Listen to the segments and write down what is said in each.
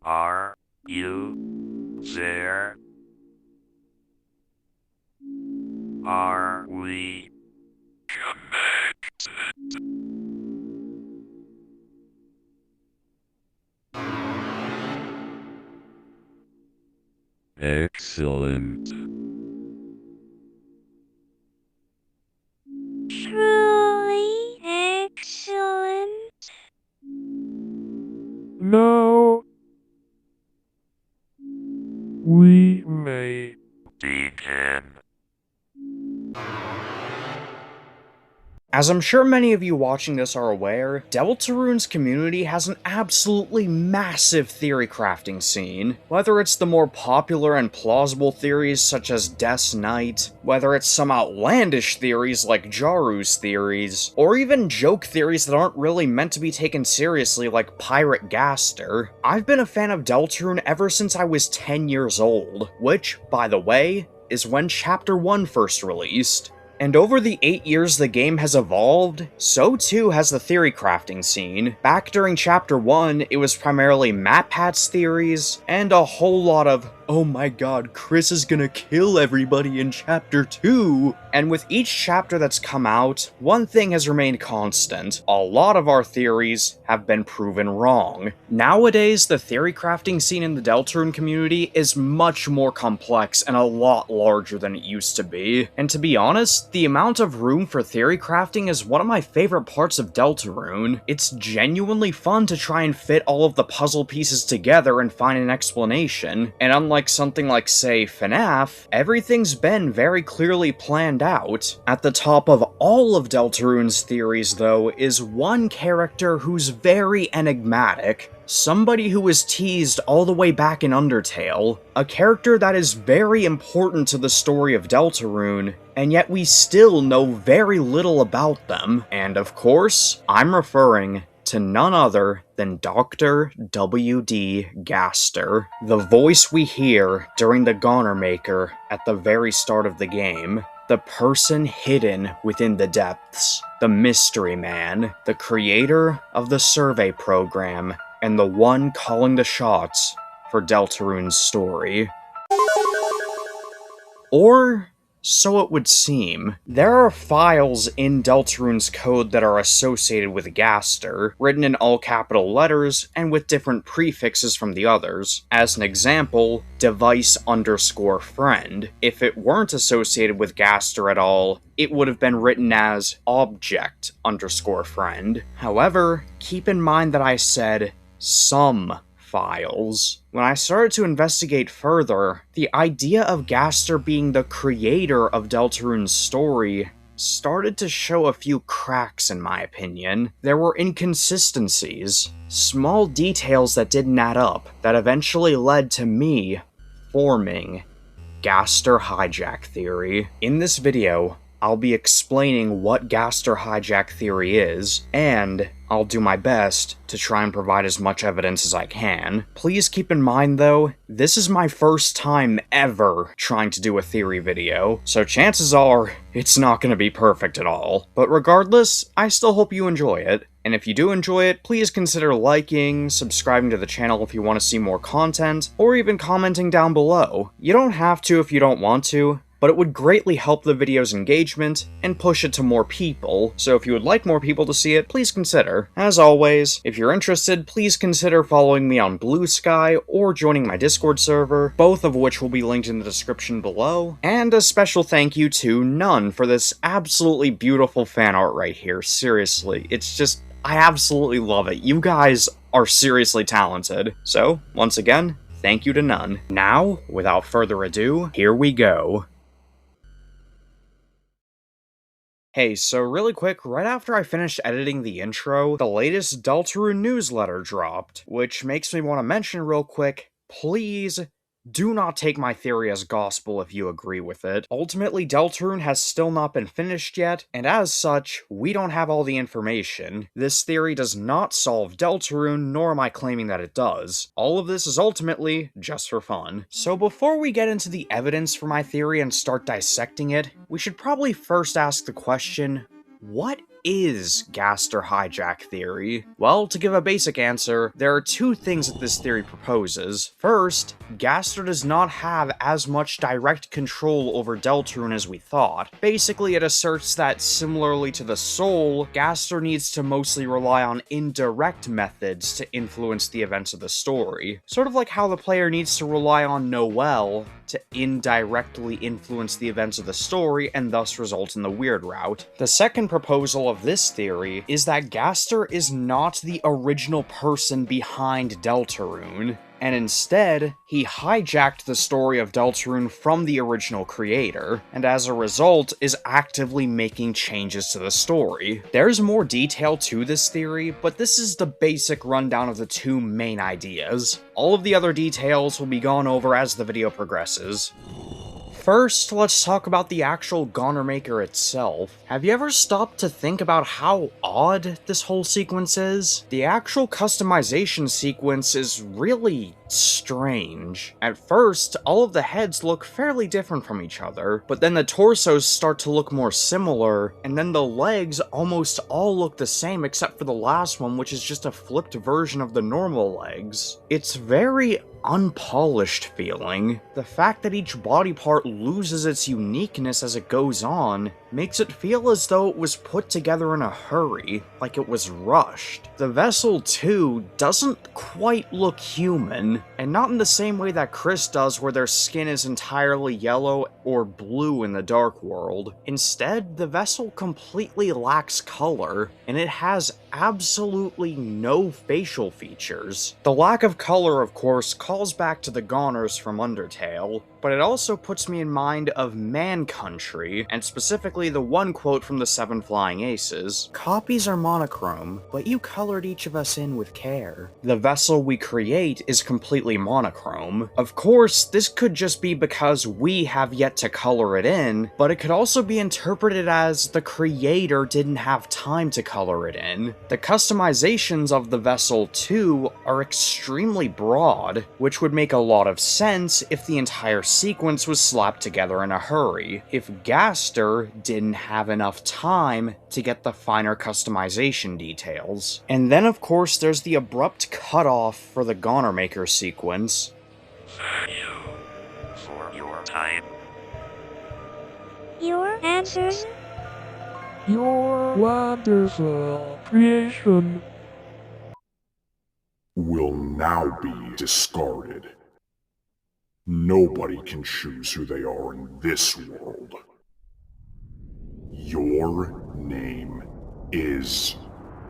Are you there? Are we connected? Excellent. Truly excellent. No. We may begin. As I'm sure many of you watching this are aware, Deltarune's community has an absolutely massive theory crafting scene. Whether it's the more popular and plausible theories such as Death's Knight, whether it's some outlandish theories like Jaru's theories, or even joke theories that aren't really meant to be taken seriously like Pirate Gaster, I've been a fan of Deltarune ever since I was 10 years old, which, by the way, is when Chapter 1 first released. And over the 8 years the game has evolved, so too has the theory crafting scene. Back during Chapter 1, it was primarily MatPat's theories, and a whole lot of, oh my god, Chris is gonna kill everybody in Chapter 2! And with each chapter that's come out, one thing has remained constant. A lot of our theories have been proven wrong. Nowadays, the theory crafting scene in the Deltarune community is much more complex and a lot larger than it used to be. And to be honest, the amount of room for theory crafting is one of my favorite parts of Deltarune. It's genuinely fun to try and fit all of the puzzle pieces together and find an explanation, and unlike something like, say, FNAF, everything's been very clearly planned out. At the top of all of Deltarune's theories, though, is one character who's very enigmatic. Somebody who was teased all the way back in Undertale, a character that is very important to the story of Deltarune, and yet we still know very little about them. And of course, I'm referring to none other than Dr. W.D. Gaster, the voice we hear during the Goner Maker at the very start of the game. The person hidden within the depths, the mystery man, the creator of the survey program, and the one calling the shots for Deltarune's story. Or so it would seem. There are files in Deltarune's code that are associated with Gaster, written in all capital letters and with different prefixes from the others. As an example, device_friend. If it weren't associated with Gaster at all, it would have been written as object_friend. However, keep in mind that I said some files. When I started to investigate further, the idea of Gaster being the creator of Deltarune's story started to show a few cracks in my opinion. There were inconsistencies, small details that didn't add up, that eventually led to me forming Gaster Hijack theory. In this video, I'll be explaining what Gaster Hijack theory is, and I'll do my best to try and provide as much evidence as I can. Please keep in mind though, this is my first time ever trying to do a theory video, so chances are it's not going to be perfect at all. But regardless, I still hope you enjoy it. And if you do enjoy it, please consider liking, subscribing to the channel if you want to see more content, or even commenting down below. You don't have to if you don't want to, but it would greatly help the video's engagement and push it to more people, so if you would like more people to see it, please consider. As always, if you're interested, please consider following me on Blue Sky or joining my Discord server, both of which will be linked in the description below. And a special thank you to None for this absolutely beautiful fan art right here, seriously, it's just, I absolutely love it. You guys are seriously talented. So, once again, thank you to None. Now, without further ado, here we go. Hey, so really quick, right after I finished editing the intro, the latest Deltarune newsletter dropped, which makes me want to mention real quick, please do not take my theory as gospel if you agree with it. Ultimately, Deltarune has still not been finished yet, and as such, we don't have all the information. This theory does not solve Deltarune, nor am I claiming that it does. All of this is ultimately just for fun. So before we get into the evidence for my theory and start dissecting it, we should probably first ask the question, what is Gaster Hijack theory? Well, to give a basic answer, there are two things that this theory proposes. First, Gaster does not have as much direct control over Deltarune as we thought. Basically, it asserts that, similarly to the soul, Gaster needs to mostly rely on indirect methods to influence the events of the story. Sort of like how the player needs to rely on Noelle to indirectly influence the events of the story and thus result in the weird route. The second proposal of this theory is that Gaster is not the original person behind Deltarune, and instead, he hijacked the story of Deltarune from the original creator, and as a result, is actively making changes to the story. There's more detail to this theory, but this is the basic rundown of the two main ideas. All of the other details will be gone over as the video progresses. First, let's talk about the actual Goner Maker itself. Have you ever stopped to think about how odd this whole sequence is? The actual customization sequence is really strange. At first, all of the heads look fairly different from each other, but then the torsos start to look more similar, and then the legs almost all look the same except for the last one, which is just a flipped version of the normal legs. It's very unpolished feeling. The fact that each body part loses its uniqueness as it goes on makes it feel as though it was put together in a hurry, like it was rushed. The vessel, too, doesn't quite look human, and not in the same way that Chris does where their skin is entirely yellow or blue in the Dark World. Instead, the vessel completely lacks color, and it has absolutely no facial features. The lack of color, of course, calls back to the Goners from Undertale, but it also puts me in mind of Man Country, and specifically the one quote from the Seven Flying Aces. "Copies are monochrome, but you colored each of us in with care." The vessel we create is completely monochrome. Of course, this could just be because we have yet to color it in, but it could also be interpreted as the creator didn't have time to color it in. The customizations of the vessel, too, are extremely broad, which would make a lot of sense if the entire sequence was slapped together in a hurry, if Gaster didn't have enough time to get the finer customization details. And then of course there's the abrupt cutoff for the Goner Maker sequence. Thank you for your time. Your answers? Your wonderful creation will now be discarded. Nobody can choose who they are in this world. Your name is...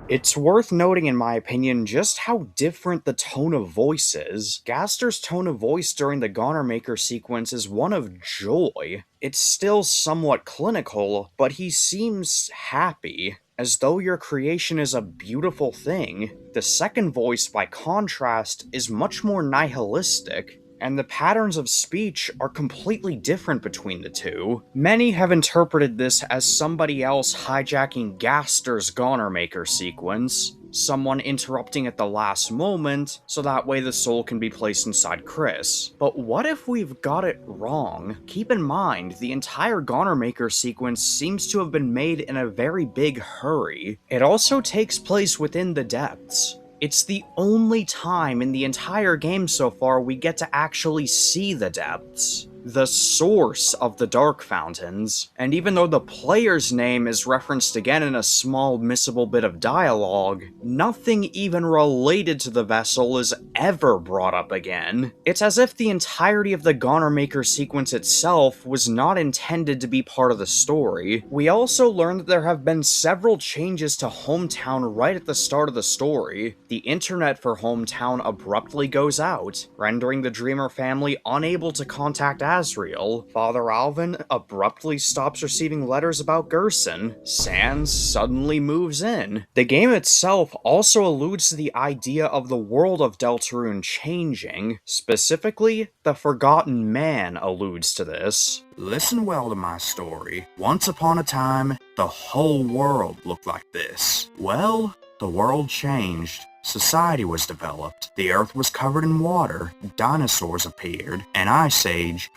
It's worth noting, in my opinion, just how different the tone of voice is. Gaster's tone of voice during the Goner Maker sequence is one of joy. It's still somewhat clinical, but he seems happy, as though your creation is a beautiful thing. The second voice, by contrast, is much more nihilistic, and the patterns of speech are completely different between the two. Many have interpreted this as somebody else hijacking Gaster's Goner Maker sequence, someone interrupting at the last moment, so that way the soul can be placed inside Chris. But what if we've got it wrong? Keep in mind, the entire Goner Maker sequence seems to have been made in a very big hurry. It also takes place within the depths. It's the only time in the entire game so far we get to actually see the depths, the source of the Dark Fountains, and even though the player's name is referenced again in a small missable bit of dialogue, nothing even related to the vessel is ever brought up again. It's as if the entirety of the Goner Maker sequence itself was not intended to be part of the story. We also learn that there have been several changes to Hometown right at the start of the story. The internet for Hometown abruptly goes out, rendering the Dreamer family unable to contact Asriel. Father Alvin abruptly stops receiving letters about Gerson. Sans suddenly moves in. The game itself also alludes to the idea of the world of Deltarune changing. Specifically, the Forgotten Man alludes to this. Listen well to my story. Once upon a time, the whole world looked like this. Well, the world changed. Society was developed, the earth was covered in water, dinosaurs appeared, an ice age.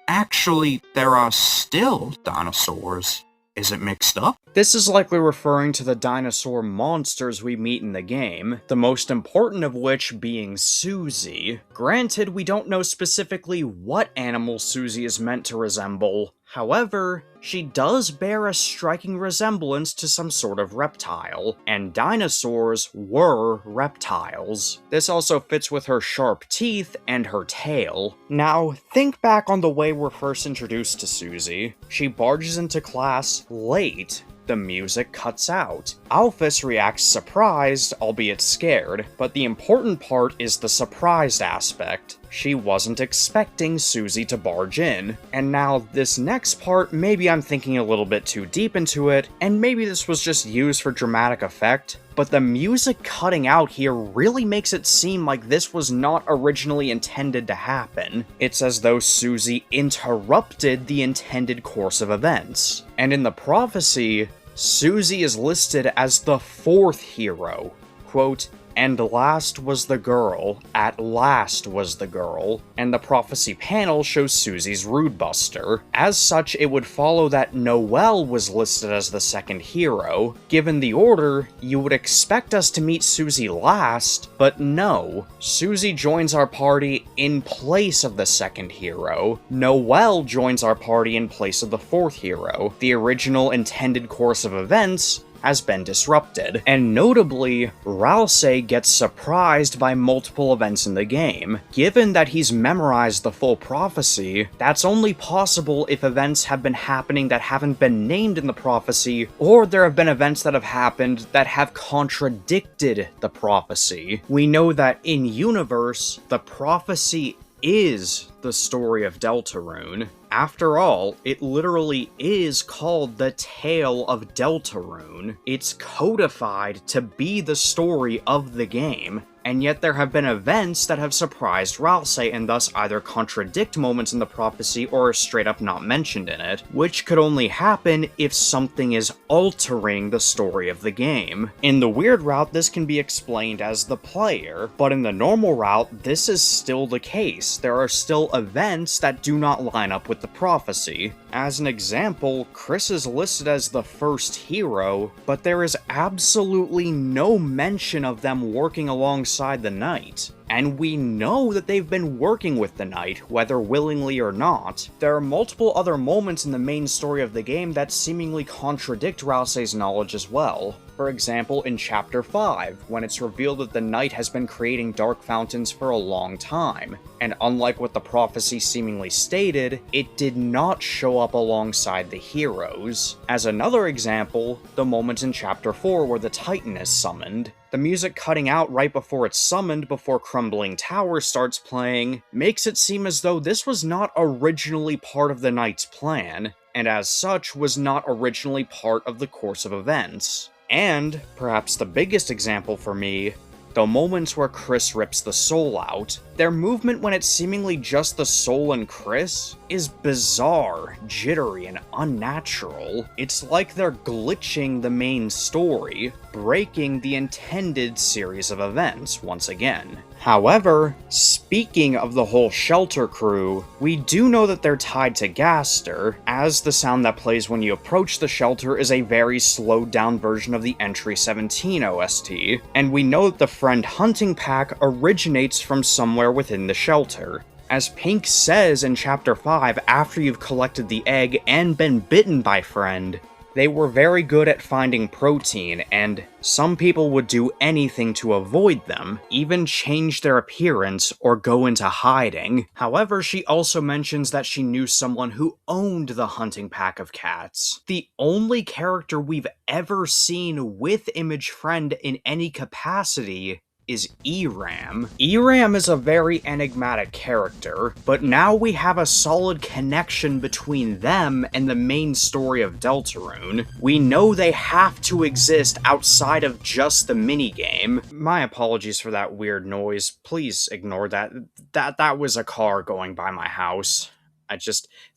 Actually, there are still dinosaurs. Is it mixed up? This is likely referring to the dinosaur monsters we meet in the game, the most important of which being Susie. Granted, we don't know specifically what animal Susie is meant to resemble. However, she does bear a striking resemblance to some sort of reptile, and dinosaurs were reptiles. This also fits with her sharp teeth and her tail. Now, think back on the way we're first introduced to Susie. She barges into class late. The music cuts out. Alphys reacts surprised, albeit scared, but the important part is the surprised aspect. She wasn't expecting Susie to barge in. And now, this next part, maybe I'm thinking a little bit too deep into it, and maybe this was just used for dramatic effect, but the music cutting out here really makes it seem like this was not originally intended to happen. It's as though Susie interrupted the intended course of events. And in the prophecy, Susie is listed as the fourth hero. Quote, "And last was the girl, at last was the girl," and the prophecy panel shows Susie's Rude Buster. As such, it would follow that Noelle was listed as the second hero. Given the order, you would expect us to meet Susie last, but no. Susie joins our party in place of the second hero. Noelle joins our party in place of the fourth hero. The original intended course of events has been disrupted, and notably, Ralsei gets surprised by multiple events in the game. Given that he's memorized the full prophecy, that's only possible if events have been happening that haven't been named in the prophecy, or there have been events that have happened that have contradicted the prophecy. We know that in universe, the prophecy is the story of Deltarune. After all, it literally is called the Tale of Deltarune. It's codified to be the story of the game, and yet there have been events that have surprised Ralsei and thus either contradict moments in the prophecy or are straight up not mentioned in it, which could only happen if something is altering the story of the game. In the weird route, this can be explained as the player, but in the normal route, this is still the case. There are still events that do not line up with the prophecy. As an example, Chris is listed as the first hero, but there is absolutely no mention of them working alongside the Knight. And we know that they've been working with the Knight, whether willingly or not. There are multiple other moments in the main story of the game that seemingly contradict Ralsei's knowledge as well. For example, in Chapter 5, when it's revealed that the Knight has been creating dark fountains for a long time, and unlike what the prophecy seemingly stated, it did not show up alongside the heroes. As another example, the moment in Chapter 4 where the Titan is summoned. The music cutting out right before it's summoned before Crumbling Tower starts playing makes it seem as though this was not originally part of the Knight's plan, and as such was not originally part of the course of events. And, perhaps the biggest example for me, the moments where Chris rips the soul out. Their movement when it's seemingly just the soul and Chris is bizarre, jittery, and unnatural. It's like they're glitching the main story, breaking the intended series of events once again. However, speaking of the whole shelter crew, we do know that they're tied to Gaster, as the sound that plays when you approach the shelter is a very slowed down version of the Entry 17 OST, and we know that the friend hunting pack originates from somewhere within the shelter. As Pink says in Chapter 5 after you've collected the egg and been bitten by Friend, they were very good at finding protein, and some people would do anything to avoid them, even change their appearance or go into hiding. However, she also mentions that she knew someone who owned the hunting pack of cats. The only character we've ever seen with Image Friend in any capacity is ERAM. ERAM is a very enigmatic character, but now we have a solid connection between them and the main story of Deltarune. We know they have to exist outside of just the minigame. My apologies for that weird noise. Please ignore that. That was a car going by my house.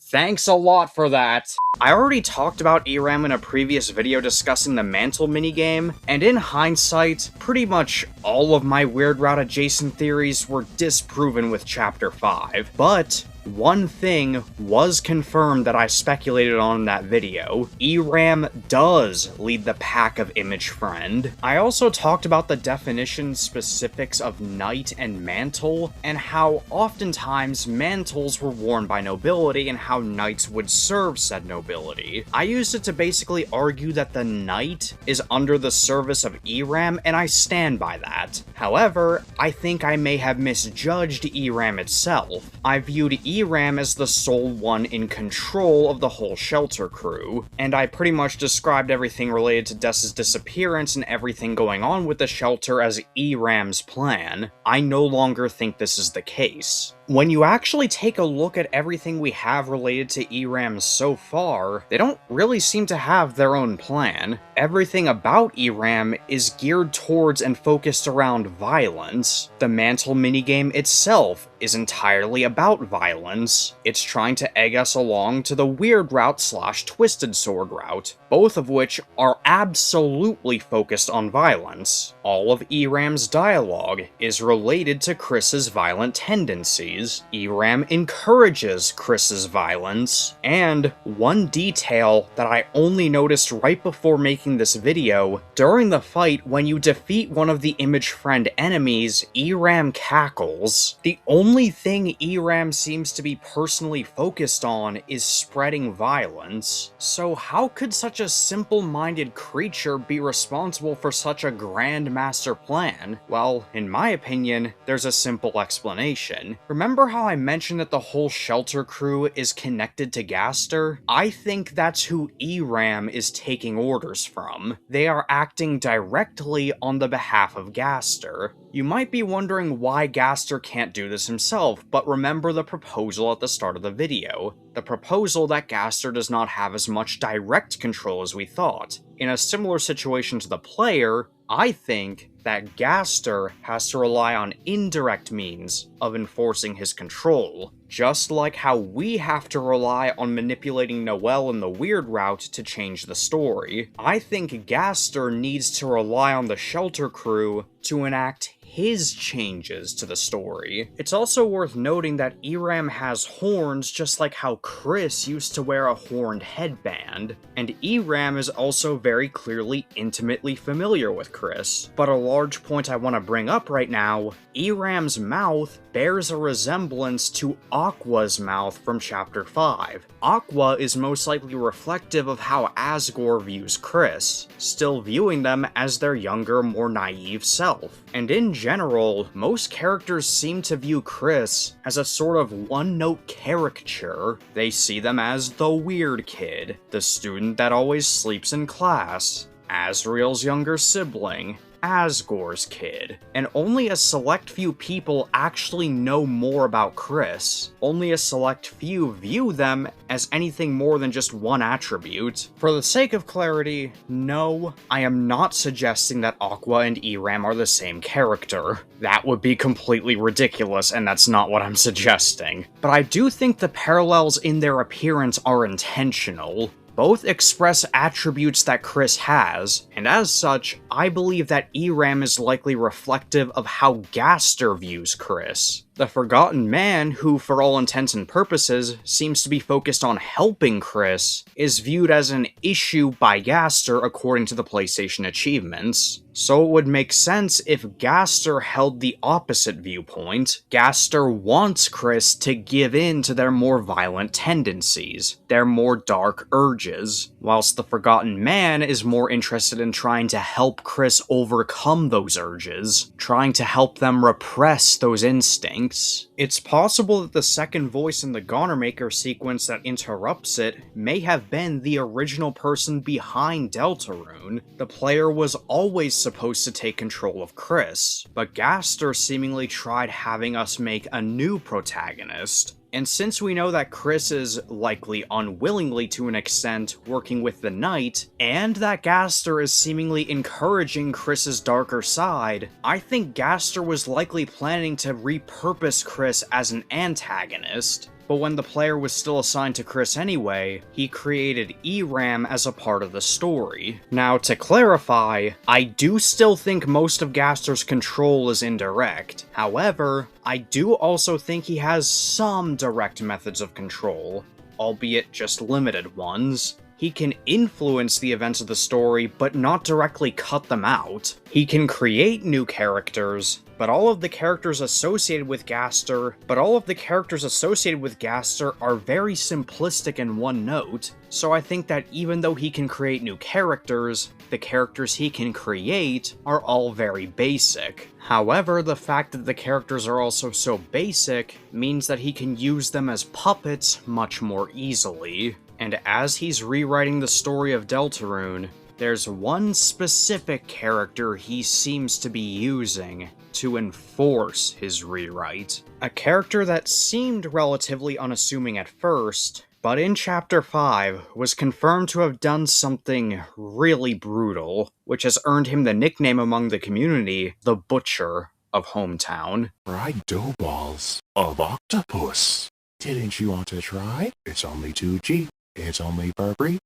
Thanks a lot for that. I already talked about ERAM in a previous video discussing the Mantle minigame, and in hindsight, pretty much all of my Weird Route adjacent theories were disproven with Chapter 5. But one thing was confirmed that I speculated on in that video. ERAM does lead the pack of Image Friend. I also talked about the definition specifics of knight and mantle, and how oftentimes mantles were worn by nobility and how knights would serve said nobility. I used it to basically argue that the knight is under the service of ERAM, and I stand by that. However, I think I may have misjudged ERAM itself. I viewed ERAM as the sole one in control of the whole shelter crew, and I pretty much described everything related to Dess's disappearance and everything going on with the shelter as ERAM's plan. I no longer think this is the case. When you actually take a look at everything we have related to ERAM so far, they don't really seem to have their own plan. Everything about ERAM is geared towards and focused around violence. The mantle minigame itself is entirely about violence. It's trying to egg us along to the weird route / twisted sword route, both of which are absolutely focused on violence. All of ERAM's dialogue is related to Chris's violent tendencies. ERAM encourages Chris's violence, and one detail that I only noticed right before making this video, during the fight when you defeat one of the Image Friend enemies, ERAM cackles. The only thing ERAM seems to be personally focused on is spreading violence. So how could such a simple-minded creature be responsible for such a grand master plan? Well, in my opinion, there's a simple explanation. Remember how I mentioned that the whole shelter crew is connected to Gaster? I think that's who ERAM is taking orders from. They are acting directly on the behalf of Gaster. You might be wondering why Gaster can't do this himself, but remember the proposal at the start of the video. The proposal that Gaster does not have as much direct control as we thought. In a similar situation to the player, I think that Gaster has to rely on indirect means of enforcing his control, just like how we have to rely on manipulating Noelle in the weird route to change the story. I think Gaster needs to rely on the shelter crew to enact his changes to the story. It's also worth noting that ERAM has horns just like how Chris used to wear a horned headband, and ERAM is also very clearly intimately familiar with Chris. But a large point I want to bring up right now, ERAM's mouth bears a resemblance to Aqua's mouth from Chapter 5. Aqua is most likely reflective of how Asgore views Chris, still viewing them as their younger, more naive self. And in general, most characters seem to view Chris as a sort of one-note caricature. They see them as the weird kid, the student that always sleeps in class, Asriel's younger sibling, Asgore's kid, and only a select few people actually know more about Chris. Only a select few view them as anything more than just one attribute. For the sake of clarity, no, I am not suggesting that Aqua and ERAM are the same character. That would be completely ridiculous, and that's not what I'm suggesting. But I do think the parallels in their appearance are intentional. Both express attributes that Chris has, and as such, I believe that ERAM is likely reflective of how Gaster views Chris. The Forgotten Man, who for all intents and purposes seems to be focused on helping Chris, is viewed as an issue by Gaster according to the PlayStation achievements. So it would make sense if Gaster held the opposite viewpoint. Gaster wants Chris to give in to their more violent tendencies, their more dark urges, whilst the Forgotten Man is more interested in trying to help Chris overcome those urges, trying to help them repress those instincts. It's possible that the second voice in the Gonnermaker sequence that interrupts it may have been the original person behind Deltarune. The player was always supposed to take control of Chris, but Gaster seemingly tried having us make a new protagonist. And since we know that Chris is, likely unwillingly to an extent, working with the Knight, and that Gaster is seemingly encouraging Chris's darker side, I think Gaster was likely planning to repurpose Chris as an antagonist. but when the player was still assigned to Chris anyway, he created ERAM as a part of the story. Now, to clarify, I do still think most of Gaster's control is indirect. However, I do also think he has some direct methods of control, albeit just limited ones. He can influence the events of the story, but not directly cut them out. He can create new characters, but all of the characters associated with Gaster are very simplistic and one note, so I think that even though he can create new characters, the characters he can create are all very basic. However, the fact that the characters are also so basic means that he can use them as puppets much more easily. And as he's rewriting the story of Deltarune, there's one specific character he seems to be using to enforce his rewrite. A character that seemed relatively unassuming at first, but in Chapter 5 was confirmed to have done something really brutal, which has earned him the nickname among the community, the Butcher of Hometown. Fried dough balls of octopus. Didn't you want to try? It's only 2G. It's only Burberry.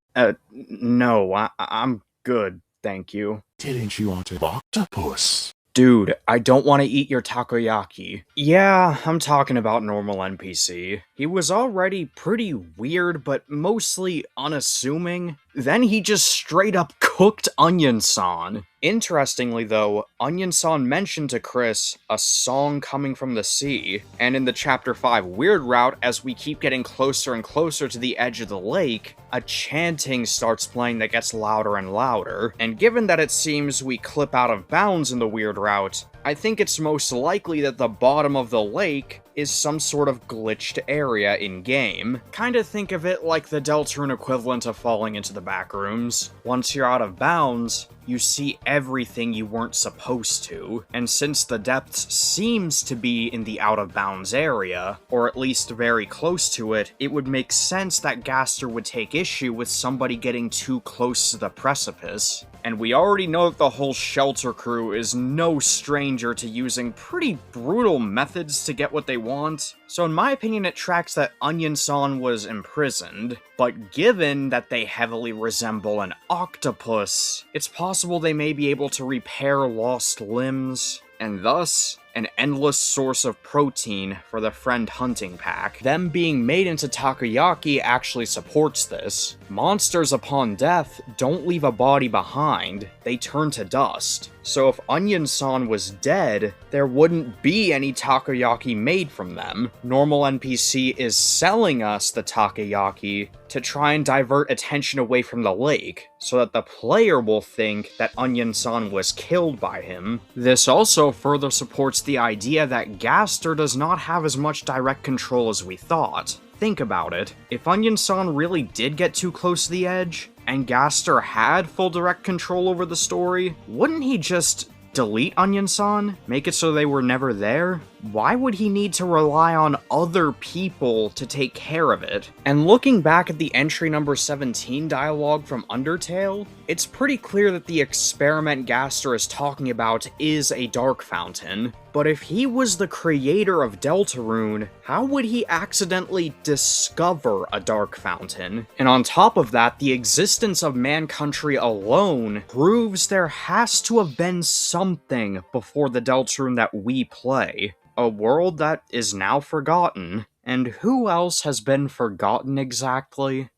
No, I'm good, thank you. Didn't you want to octopus? Dude, I don't want to eat your takoyaki. Yeah, I'm talking about normal NPC. He was already pretty weird, but mostly unassuming. Then he just straight up cooked Onion-san. Interestingly though, Onion-san mentioned to Chris a song coming from the sea, and in the Chapter 5 Weird Route, as we keep getting closer and closer to the edge of the lake, a chanting starts playing that gets louder and louder, and given that it seems we clip out of bounds in the Weird Route, I think it's most likely that the bottom of the lake is some sort of glitched area in-game. Kinda think of it like the Deltarune equivalent of falling into the backrooms. Once you're out of bounds, you see everything you weren't supposed to, and since the depths seems to be in the out-of-bounds area, or at least very close to it, it would make sense that Gaster would take issue with somebody getting too close to the precipice. And we already know that the whole shelter crew is no stranger to using pretty brutal methods to get what they want, so in my opinion it tracks that Onion-san was imprisoned, but given that they heavily resemble an octopus, it's possible they may be able to repair lost limbs, and thus an endless source of protein for the friend hunting pack. Them being made into takoyaki actually supports this. Monsters upon death don't leave a body behind, they turn to dust. So if Onion-san was dead, there wouldn't be any takoyaki made from them. Normal NPC is selling us the takoyaki to try and divert attention away from the lake, so that the player will think that Onion-san was killed by him. This also further supports the idea that Gaster does not have as much direct control as we thought. Think about it. If Onion-san really did get too close to the edge, and Gaster had full direct control over the story, wouldn't he just delete Onion-san? Make it so they were never there? Why would he need to rely on other people to take care of it? And looking back at the entry number 17 dialogue from Undertale, it's pretty clear that the experiment Gaster is talking about is a dark fountain. But if he was the creator of Deltarune, how would he accidentally discover a dark fountain? And on top of that, the existence of Man Country alone proves there has to have been something before the Deltarune that we play. A world that is now forgotten. And who else has been forgotten exactly?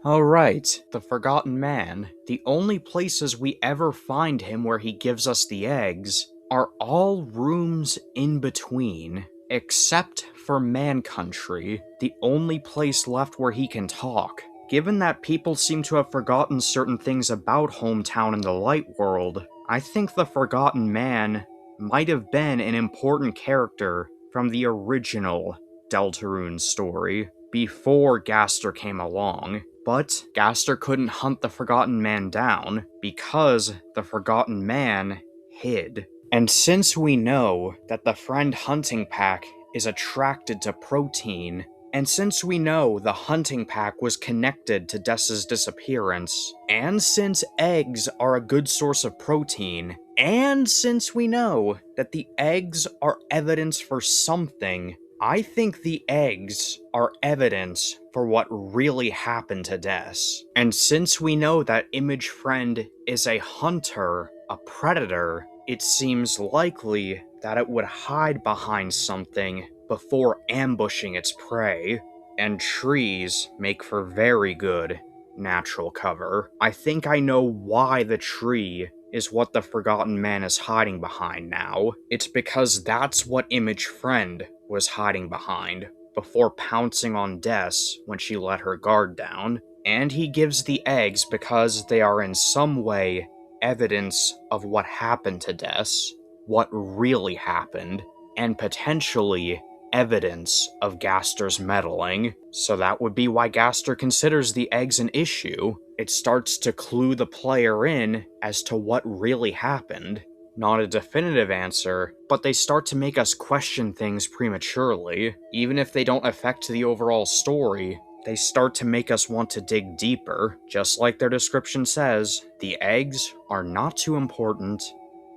Alright, the Forgotten Man. The only places we ever find him where he gives us the eggs are all rooms in between, except for Man Country, the only place left where he can talk. Given that people seem to have forgotten certain things about Hometown in the Light World, I think the Forgotten Man might have been an important character from the original Deltarune story, before Gaster came along. But Gaster couldn't hunt the Forgotten Man down, because the Forgotten Man hid. And since we know that the friend hunting pack is attracted to protein, and since we know the hunting pack was connected to Dessa's disappearance, and since eggs are a good source of protein, and since we know that the eggs are evidence for something, I think the eggs are evidence for what really happened to Des. And since we know that Image Friend is a hunter, a predator, it seems likely that it would hide behind something before ambushing its prey. And trees make for very good natural cover. I think I know why the tree is what the Forgotten Man is hiding behind now. It's because that's what Image Friend was hiding behind before pouncing on Des when she let her guard down. And he gives the eggs because they are in some way evidence of what happened to Des, what really happened, and potentially evidence of Gaster's meddling. So that would be why Gaster considers the eggs an issue. It starts to clue the player in as to what really happened. Not a definitive answer, but they start to make us question things prematurely. Even if they don't affect the overall story, they start to make us want to dig deeper. Just like their description says, the eggs are not too important,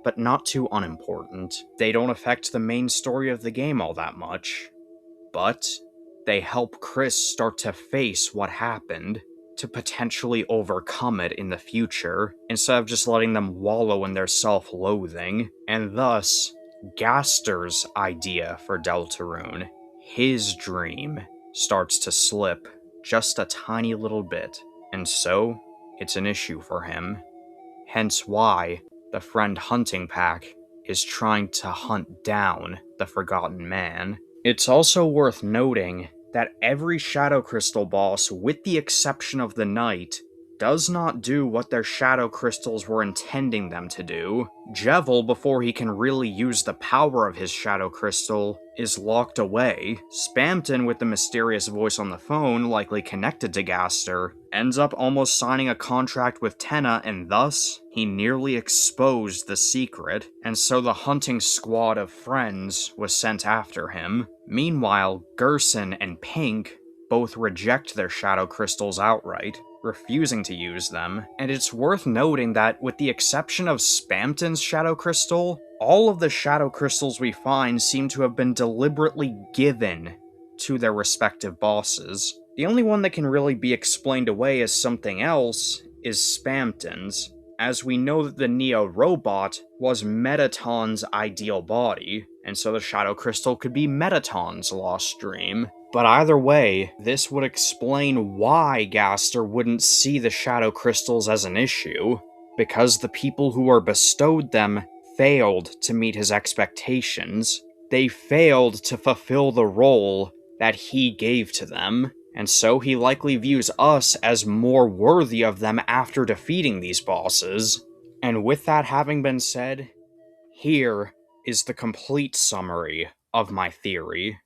but not too unimportant. They don't affect the main story of the game all that much, but they help Chris start to face what happened, to potentially overcome it in the future, instead of just letting them wallow in their self-loathing. And thus, Gaster's idea for Deltarune, his dream, starts to slip just a tiny little bit, and so it's an issue for him. Hence why the Friend Hunting Pack is trying to hunt down the Forgotten Man. It's also worth noting that every Shadow Crystal boss, with the exception of the Knight, does not do what their Shadow Crystals were intending them to do. Jevil, before he can really use the power of his Shadow Crystal, is locked away. Spamton, with the mysterious voice on the phone, likely connected to Gaster, ends up almost signing a contract with Tenna, and thus, he nearly exposed the secret, and so the hunting squad of friends was sent after him. Meanwhile, Gerson and Pink both reject their Shadow Crystals outright, refusing to use them, and it's worth noting that with the exception of Spamton's Shadow Crystal, all of the Shadow Crystals we find seem to have been deliberately given to their respective bosses. The only one that can really be explained away as something else is Spamton's, as we know that the Neo robot was Metaton's ideal body, and so the Shadow Crystal could be Metaton's lost dream. But either way, this would explain why Gaster wouldn't see the Shadow Crystals as an issue, because the people who were bestowed them failed to meet his expectations. They failed to fulfill the role that he gave to them, and so he likely views us as more worthy of them after defeating these bosses. And with that having been said, here is the complete summary of my theory.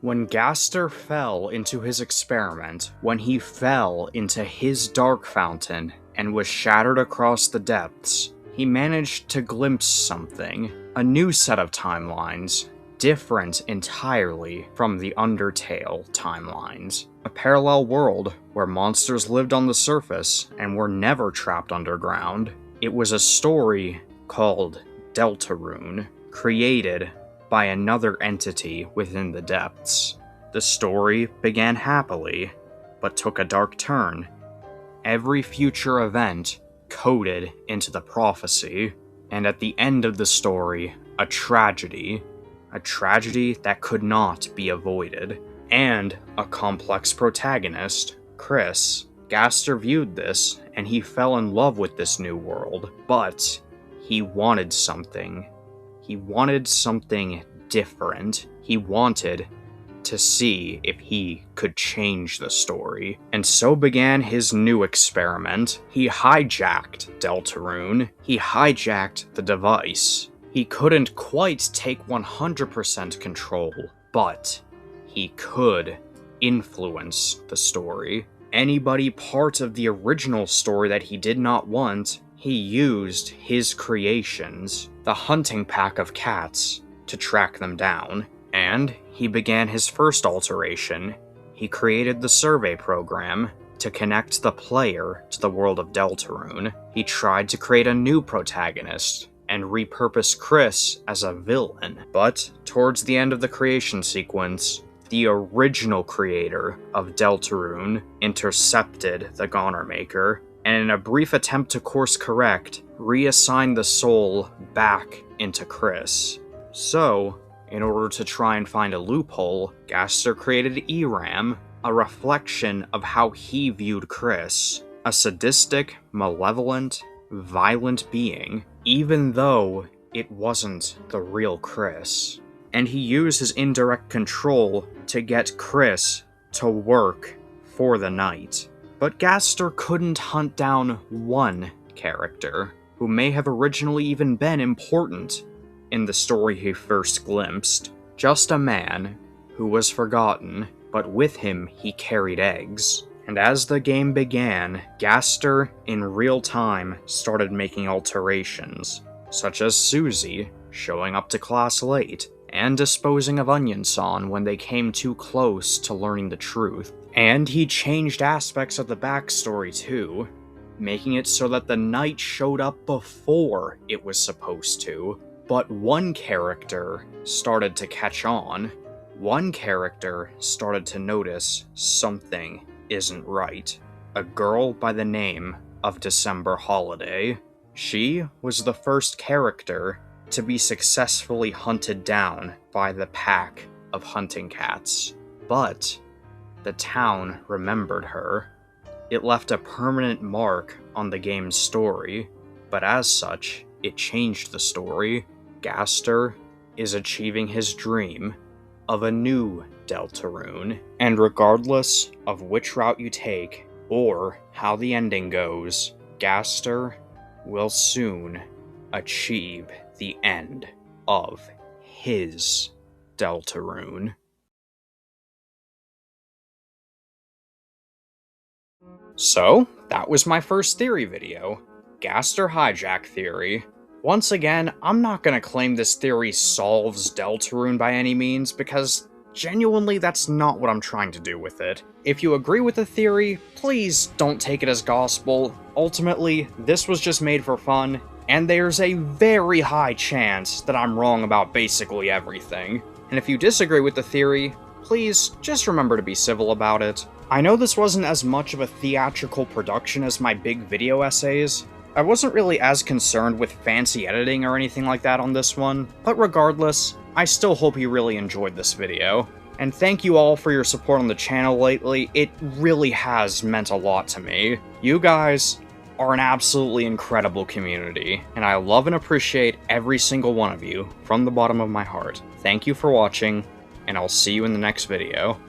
When Gaster fell into his experiment, when he fell into his dark fountain and was shattered across the depths, he managed to glimpse something, a new set of timelines, different entirely from the Undertale timelines. A parallel world where monsters lived on the surface and were never trapped underground. It was a story called Deltarune, created by another entity within the depths. The story began happily, but took a dark turn. Every future event coded into the prophecy, and at the end of the story, a tragedy that could not be avoided, and a complex protagonist, Chris. Gaster viewed this, and he fell in love with this new world, but he wanted something. He wanted something different. He wanted to see if he could change the story. And so began his new experiment. He hijacked Deltarune. He hijacked the device. He couldn't quite take 100% control, but he could influence the story. Anybody part of the original story that he did not want, he used his creations, the hunting pack of cats, to track them down. And he began his first alteration. He created the survey program to connect the player to the world of Deltarune. He tried to create a new protagonist, and repurpose Chris as a villain. But towards the end of the creation sequence, the original creator of Deltarune intercepted the Goner Maker, and in a brief attempt to course correct, reassigned the soul back into Chris. So, in order to try and find a loophole, Gaster created ERAM, a reflection of how he viewed Chris, a sadistic, malevolent, violent being, even though it wasn't the real Chris. And he used his indirect control to get Chris to work for the Knight. But Gaster couldn't hunt down one character, who may have originally even been important in the story he first glimpsed. Just a man who was forgotten, but with him he carried eggs. And as the game began, Gaster, in real time, started making alterations, such as Susie showing up to class late, and disposing of Onion-san when they came too close to learning the truth. And he changed aspects of the backstory too, making it so that the Knight showed up before it was supposed to. But one character started to catch on. One character started to notice something isn't right. A girl by the name of December Holiday. She was the first character to be successfully hunted down by the pack of hunting cats. But the town remembered her. It left a permanent mark on the game's story, but as such, it changed the story. Gaster is achieving his dream of a new Deltarune, and regardless of which route you take, or how the ending goes, Gaster will soon achieve the end of his Deltarune. So, that was my first theory video, Gaster Hijack theory. Once again, I'm not gonna claim this theory solves Deltarune by any means, because genuinely that's not what I'm trying to do with it. If you agree with the theory, please don't take it as gospel. Ultimately, this was just made for fun, and there's a very high chance that I'm wrong about basically everything. And if you disagree with the theory, please just remember to be civil about it. I know this wasn't as much of a theatrical production as my big video essays. I wasn't really as concerned with fancy editing or anything like that on this one, but regardless, I still hope you really enjoyed this video. And thank you all for your support on the channel lately, it really has meant a lot to me. You guys are an absolutely incredible community, and I love and appreciate every single one of you from the bottom of my heart. Thank you for watching, and I'll see you in the next video.